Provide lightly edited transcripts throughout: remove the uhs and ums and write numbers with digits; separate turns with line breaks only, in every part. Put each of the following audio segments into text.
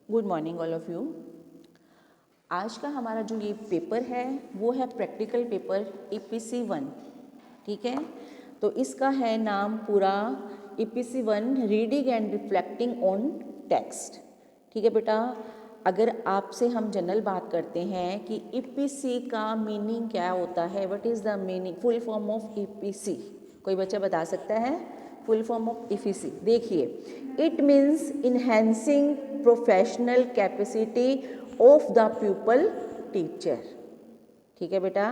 Good morning all of you. आज का हमारा जो ये पेपर है वो है प्रैक्टिकल पेपर EPC 1। ठीक है, तो इसका है नाम पूरा EPC 1 reading and reflecting on text. ठीक है बेटा, अगर आपसे हम जनरल बात करते हैं कि EPC का मीनिंग क्या होता है, what is the meaning full form of EPC, कोई बच्चा बता सकता है? फुल फॉर्म ऑफ EPC देखिए, it means enhancing professional capacity of the pupil teacher. ठीक है बेटा,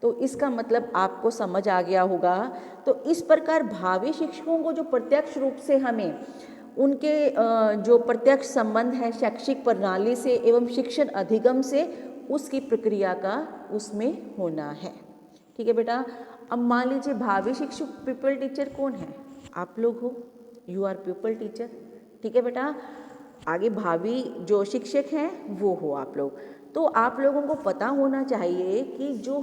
तो इसका मतलब आपको समझ आ गया होगा। तो इस प्रकार भावी शिक्षकों को जो प्रत्यक्ष रूप से हमें उनके जो प्रत्यक्ष संबंध है शैक्षिक प्रणाली से एवं शिक्षण अधिगम से, उसकी प्रक्रिया का उसमें होना है। ठीक है बेटा, अब मान लीजिए भावी शिक्षक पीपल टीचर कौन है? आप लोग हो, यू आर पीपल टीचर। ठीक है बेटा, आगे भावी जो शिक्षक हैं वो हो आप लोग। तो आप लोगों को पता होना चाहिए कि जो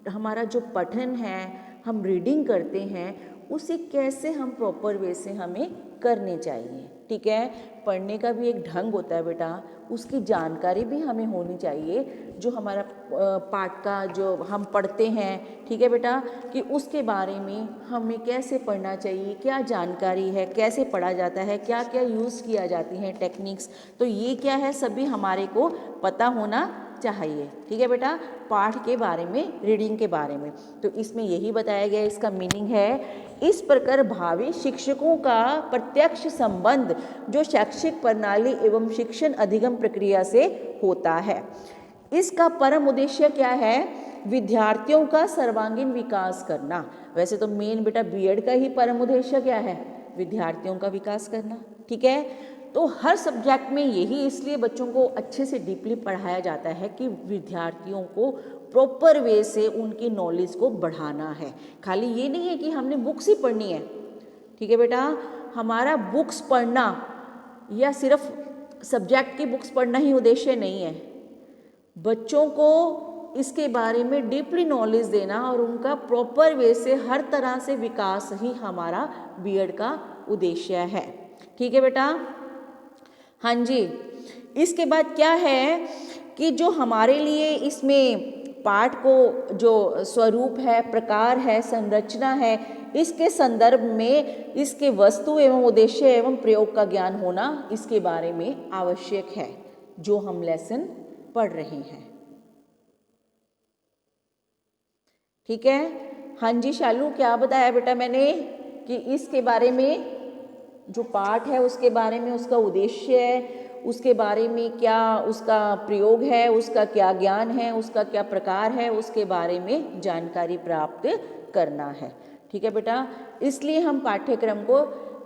हमारा जो पठन है, हम रीडिंग करते हैं, उसे कैसे हम प्रॉपर वे से हमें करने चाहिए। ठीक है, पढ़ने का भी एक ढंग होता है बेटा, उसकी जानकारी भी हमें होनी चाहिए। जो हमारा पाठ का जो हम पढ़ते हैं, ठीक है बेटा, कि उसके बारे में हमें कैसे पढ़ना चाहिए, क्या जानकारी है, कैसे पढ़ा जाता है, क्या क्या यूज़ किया जाती हैं टेक्निक्स, तो ये क्या है सभी हमारे को पता होना चाहिए। ठीक है बेटा, पाठ के बारे में, रीडिंग के बारे में, तो इसमें यही बताया गया, इसका मीनिंग है इस प्रकार भावी शिक्षकों का प्रत्यक्ष संबंध जो शैक्षिक प्रणाली एवं शिक्षण अधिगम प्रक्रिया से होता है। इसका परम उद्देश्य क्या है? विद्यार्थियों का सर्वांगीण विकास करना। वैसे तो मेन बेटा बीएड का ही परम उद्देश्य क्या है? विद्यार्थियों का विकास करना। ठीक है, तो हर सब्जेक्ट में यही इसलिए बच्चों को अच्छे से डीपली पढ़ाया जाता है कि विद्यार्थियों को प्रॉपर वे से उनकी नॉलेज को बढ़ाना है। खाली ये नहीं है कि हमने बुक्स ही पढ़नी है। ठीक है बेटा, हमारा बुक्स पढ़ना या सिर्फ सब्जेक्ट की बुक्स पढ़ना ही उद्देश्य नहीं है। बच्चों को इसके बारे में डीपली नॉलेज देना और उनका प्रॉपर वे से हर तरह से विकास ही हमारा बीएड का उद्देश्य है। ठीक है बेटा, हाँ जी। इसके बाद क्या है कि जो हमारे लिए इसमें पाठ को जो स्वरूप है, प्रकार है, संरचना है, इसके संदर्भ में इसके वस्तु एवं उद्देश्य एवं प्रयोग का ज्ञान होना इसके बारे में आवश्यक है जो हम लेसन पढ़ रहे हैं। ठीक है, हाँ जी शालू, क्या बताया बेटा मैंने कि इसके बारे में जो पाठ है उसके बारे में, उसका उद्देश्य है, उसके बारे में क्या उसका प्रयोग है, उसका क्या ज्ञान है, उसका क्या प्रकार है, उसके बारे में जानकारी प्राप्त करना है। ठीक है बेटा, इसलिए हम पाठ्यक्रम को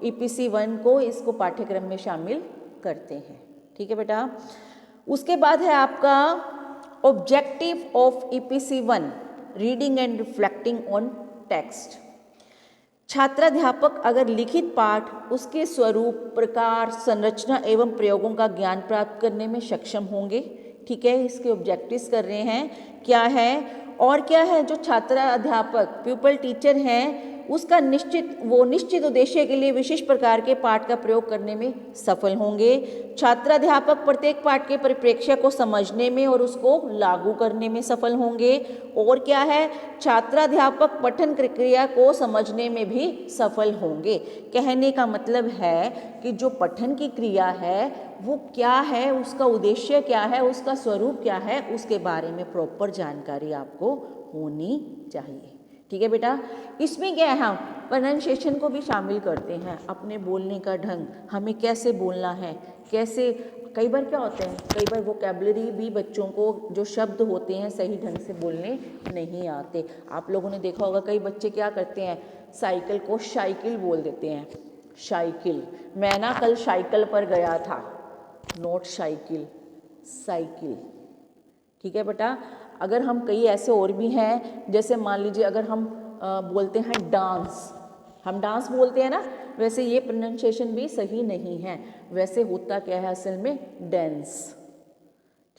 EPC 1 को इसको पाठ्यक्रम में शामिल करते हैं। ठीक है बेटा, उसके बाद है आपका objective of EPC 1 reading and reflecting on text. छात्राध्यापक अगर लिखित पाठ, उसके स्वरूप, प्रकार, संरचना एवं प्रयोगों का ज्ञान प्राप्त करने में सक्षम होंगे। ठीक है, इसके ऑब्जेक्टिव्स कर रहे हैं, क्या है और क्या है। जो छात्राध्यापक प्यूपल टीचर हैं उसका निश्चित उद्देश्य के लिए विशिष्ट प्रकार के पाठ का प्रयोग करने में सफल होंगे। छात्राध्यापक प्रत्येक पाठ के परिप्रेक्ष्य को समझने में और उसको लागू करने में सफल होंगे। और क्या है, छात्राध्यापक पठन प्रक्रिया को समझने में भी सफल होंगे। कहने का मतलब है कि जो पठन की क्रिया है वो क्या है, उसका उद्देश्य क्या है, उसका स्वरूप क्या है, उसके बारे में प्रॉपर जानकारी आपको होनी चाहिए। ठीक है बेटा, इसमें क्या है, हम प्रोनाउंसिएशन को भी शामिल करते हैं। अपने बोलने का ढंग, हमें कैसे बोलना है, कैसे, कई बार क्या होते हैं, कई बार वोकैबुलरी भी बच्चों को जो शब्द होते हैं सही ढंग से बोलने नहीं आते। आप लोगों ने देखा होगा कई बच्चे क्या करते हैं, साइकिल को साइकिल बोल देते हैं। साइकिल, मैं ना कल साइकिल पर गया था, नॉट साइकिल, साइकिल। ठीक है बेटा, अगर हम कई ऐसे और भी हैं, जैसे मान लीजिए अगर हम बोलते हैं डांस, हम डांस बोलते हैं ना, वैसे ये प्रोनाउंसिएशन भी सही नहीं है। वैसे होता क्या है असल में, डांस।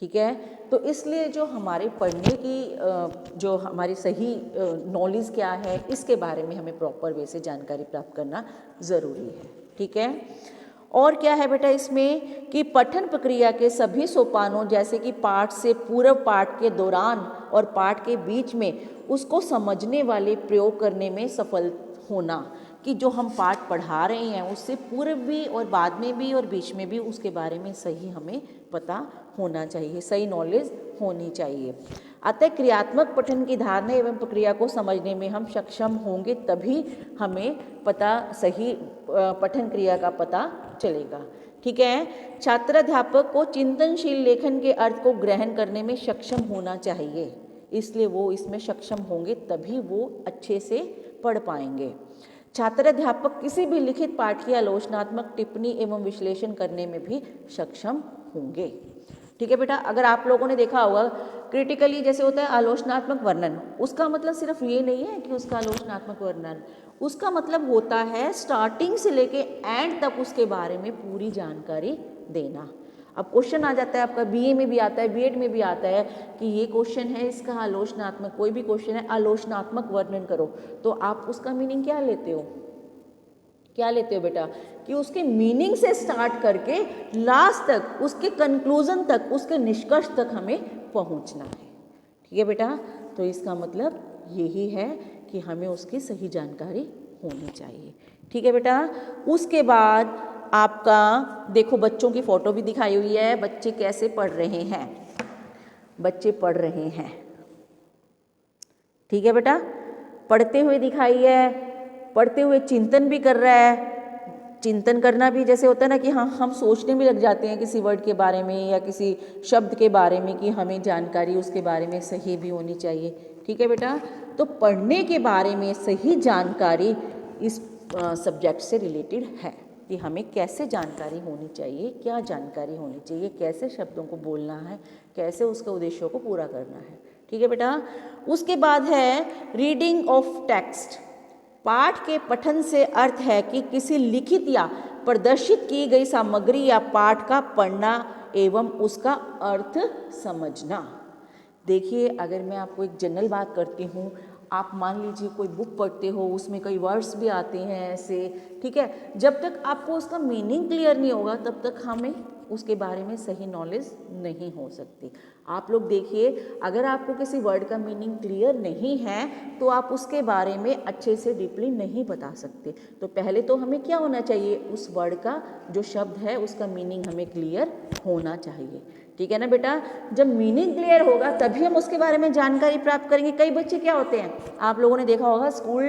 ठीक है, तो इसलिए जो हमारे पढ़ने की जो हमारी सही नॉलेज क्या है, इसके बारे में हमें प्रॉपर वे से जानकारी प्राप्त करना ज़रूरी है। ठीक है, और क्या है बेटा इसमें कि पठन प्रक्रिया के सभी सोपानों जैसे कि पाठ से पूर्व, पाठ के दौरान और पाठ के बीच में उसको समझने वाले प्रयोग करने में सफल होना, कि जो हम पाठ पढ़ा रहे हैं उससे पूर्व भी और बाद में भी और बीच में भी उसके बारे में सही हमें पता होना चाहिए, सही नॉलेज होनी चाहिए। अतः क्रियात्मक पठन की धारणा एवं प्रक्रिया को समझने में हम सक्षम होंगे, तभी हमें पता सही पठन क्रिया का पता चलेगा। ठीक है। छात्र अध्यापक को चिंतनशील लेखन के अर्थ को ग्रहण करने में सक्षम होना चाहिए, इसलिए वो इसमें सक्षम होंगे तभी वो अच्छे से पढ़ पाएंगे। छात्र अध्यापक किसी भी लिखित पाठ की आलोचनात्मक टिप्पणी एवं विश्लेषण करने में भी सक्षम होंगे। ठीक है बेटा, अगर आप लोगों ने देखा होगा क्रिटिकली जैसे होता है आलोचनात्मक वर्णन, उसका मतलब सिर्फ ये नहीं है कि उसका आलोचनात्मक वर्णन, उसका मतलब होता है स्टार्टिंग से लेके एंड तक उसके बारे में पूरी जानकारी देना। अब क्वेश्चन आ जाता है आपका बीए में भी आता है, बीएड में भी आता है कि ये क्वेश्चन है इसका आलोचनात्मक, कोई भी क्वेश्चन है आलोचनात्मक वर्णन करो, तो आप उसका मीनिंग क्या लेते हो, क्या लेते हो बेटा, कि उसके मीनिंग से स्टार्ट करके लास्ट तक, उसके कंक्लूजन तक, उसके निष्कर्ष तक हमें पहुंचना है। ठीक है बेटा, तो इसका मतलब यही है कि हमें उसकी सही जानकारी होनी चाहिए। ठीक है बेटा, उसके बाद आपका देखो बच्चों की फोटो भी दिखाई हुई है, बच्चे कैसे पढ़ रहे हैं, बच्चे पढ़ रहे हैं। ठीक है बेटा, पढ़ते हुए दिखाई है, पढ़ते हुए चिंतन भी कर रहा है। चिंतन करना भी जैसे होता है ना कि हाँ हम सोचने भी लग जाते हैं किसी वर्ड के बारे में या किसी शब्द के बारे में कि हमें जानकारी उसके बारे में सही भी होनी चाहिए। ठीक है बेटा, तो पढ़ने के बारे में सही जानकारी इस सब्जेक्ट से रिलेटेड है कि हमें कैसे जानकारी होनी चाहिए, क्या जानकारी होनी चाहिए, कैसे शब्दों को बोलना है, कैसे उसके उद्देश्यों को पूरा करना है। ठीक है बेटा, उसके बाद है रीडिंग ऑफ टेक्स्ट। पाठ के पठन से अर्थ है कि किसी लिखित या प्रदर्शित की गई सामग्री या पाठ का पढ़ना एवं उसका अर्थ समझना। देखिए, अगर मैं आपको एक जनरल बात करती हूँ, आप मान लीजिए कोई बुक पढ़ते हो, उसमें कई वर्ड्स भी आते हैं ऐसे, ठीक है, जब तक आपको उसका मीनिंग क्लियर नहीं होगा तब तक हमें उसके बारे में सही नॉलेज नहीं हो सकती। आप लोग देखिए, अगर आपको किसी वर्ड का मीनिंग क्लियर नहीं है तो आप उसके बारे में अच्छे से डीपली नहीं बता सकते। तो पहले तो हमें क्या होना चाहिए, उस वर्ड का जो शब्द है उसका मीनिंग हमें क्लियर होना चाहिए। ठीक है ना बेटा, जब मीनिंग क्लियर होगा तभी हम उसके बारे में जानकारी प्राप्त करेंगे। कई बच्चे क्या होते हैं, आप लोगों ने देखा होगा स्कूल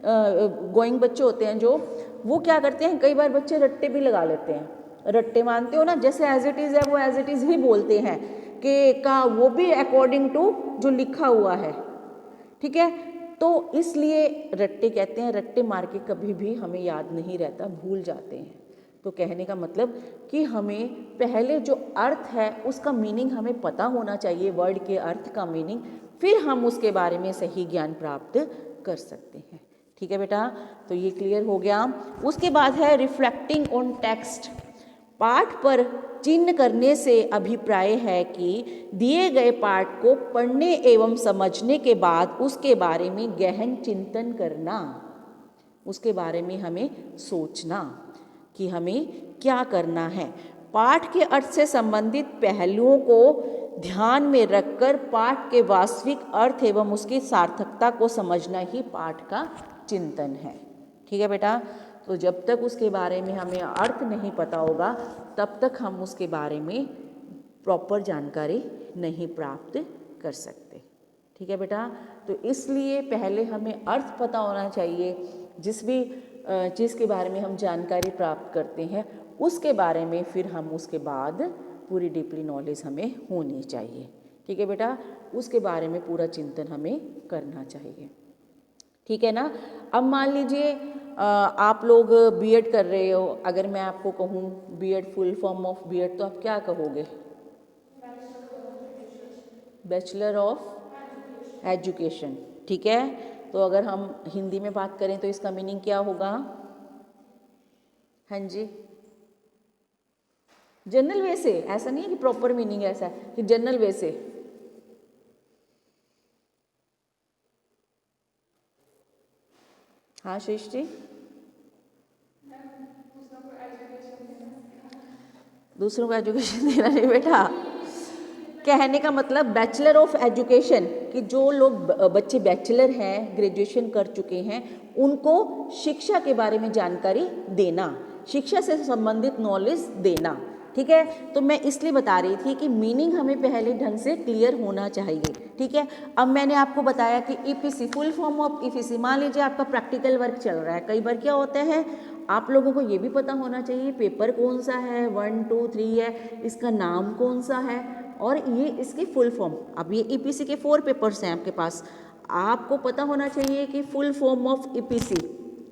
गोइंग बच्चे होते हैं जो, वो क्या करते हैं, कई बार बच्चे रट्टे भी लगा लेते हैं। रट्टे मानते हो ना, जैसे एज इट इज़ है वो एज इट इज़ ही बोलते हैं कि का वो भी अकॉर्डिंग टू जो लिखा हुआ है। ठीक है, तो इसलिए रट्टे कहते हैं, रट्टे मार के कभी भी हमें याद नहीं रहता, भूल जाते हैं। तो कहने का मतलब कि हमें पहले जो अर्थ है उसका मीनिंग हमें पता होना चाहिए, वर्ड के अर्थ का मीनिंग, फिर हम उसके बारे में सही ज्ञान प्राप्त कर सकते हैं। ठीक है बेटा, तो ये क्लियर हो गया। उसके बाद है रिफ्लेक्टिंग ऑन टेक्स्ट। पाठ पर चिन्ह करने से अभिप्राय है कि दिए गए पाठ को पढ़ने एवं समझने के बाद उसके बारे में गहन चिंतन करना, उसके बारे में हमें सोचना कि हमें क्या करना है। पाठ के अर्थ से संबंधित पहलुओं को ध्यान में रखकर पाठ के वास्तविक अर्थ एवं उसकी सार्थकता को समझना ही पाठ का चिंतन है। ठीक है बेटा, तो जब तक उसके बारे में हमें अर्थ नहीं पता होगा तब तक हम उसके बारे में प्रॉपर जानकारी नहीं प्राप्त कर सकते। ठीक है बेटा, तो इसलिए पहले हमें अर्थ पता होना चाहिए, जिस भी चीज़ के बारे में हम जानकारी प्राप्त करते हैं उसके बारे में फिर हम उसके बाद पूरी डीपली नॉलेज हमें होनी चाहिए। ठीक है बेटा, उसके बारे में पूरा चिंतन हमें करना चाहिए। ठीक है ना। अब मान लीजिए आप लोग बीएड कर रहे हो, अगर मैं आपको कहूँ BEd full form of BEd, तो आप क्या कहोगे? Bachelor of education. ठीक है, तो अगर हम हिंदी में बात करें तो इसका मीनिंग क्या होगा? हाँ जी, जनरल वे से, ऐसा नहीं है कि प्रॉपर मीनिंग ऐसा है कि जनरल वे से। हाँ सृष्टि, दूसरों को एजुकेशन देना नहीं बेटा, कहने का मतलब बैचलर ऑफ एजुकेशन, कि जो लोग बच्चे बैचलर हैं, ग्रेजुएशन कर चुके हैं, उनको शिक्षा के बारे में जानकारी देना, शिक्षा से संबंधित नॉलेज देना। ठीक है, तो मैं इसलिए बता रही थी कि मीनिंग हमें पहले ढंग से क्लियर होना चाहिए। ठीक है, अब मैंने आपको बताया कि EPC full form of EPC, मान लीजिए आपका प्रैक्टिकल वर्क चल रहा है, कई बार क्या होता है आप लोगों को ये भी पता होना चाहिए पेपर कौन सा है, 1 2 3 है, इसका नाम कौन सा है और ये इसकी फुल फॉर्म। अब ये ईपीसी के 4 पेपर्स हैं आपके पास, आपको पता होना चाहिए कि फुल फॉर्म ऑफ ईपीसी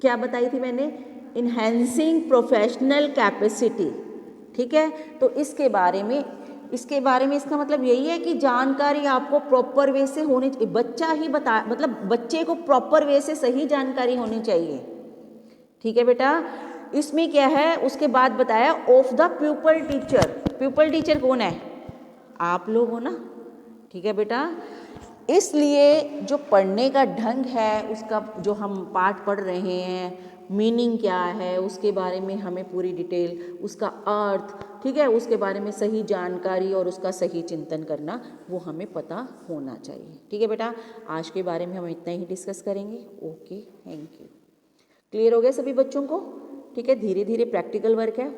क्या बताई थी मैंने, इन्हेंसिंग प्रोफेशनल कैपेसिटी। ठीक है, तो इसके बारे में इसका मतलब यही है कि जानकारी आपको प्रॉपर वे से होनी चाहिए, बच्चा ही बता, मतलब बच्चे को प्रॉपर वे से सही जानकारी होनी चाहिए। ठीक है बेटा, इसमें क्या है उसके बाद बताया of the pupil teacher. Pupil teacher कौन है, आप लोग हो ना। ठीक है बेटा, इसलिए जो पढ़ने का ढंग है, उसका जो हम पाठ पढ़ रहे हैं, मीनिंग क्या है उसके बारे में हमें पूरी डिटेल, उसका अर्थ, ठीक है, उसके बारे में सही जानकारी और उसका सही चिंतन करना वो हमें पता होना चाहिए। ठीक है बेटा, आज के बारे में हम इतना ही डिस्कस करेंगे। Okay, thank you. क्लियर हो गया सभी बच्चों को। ठीक है, धीरे धीरे प्रैक्टिकल वर्क है।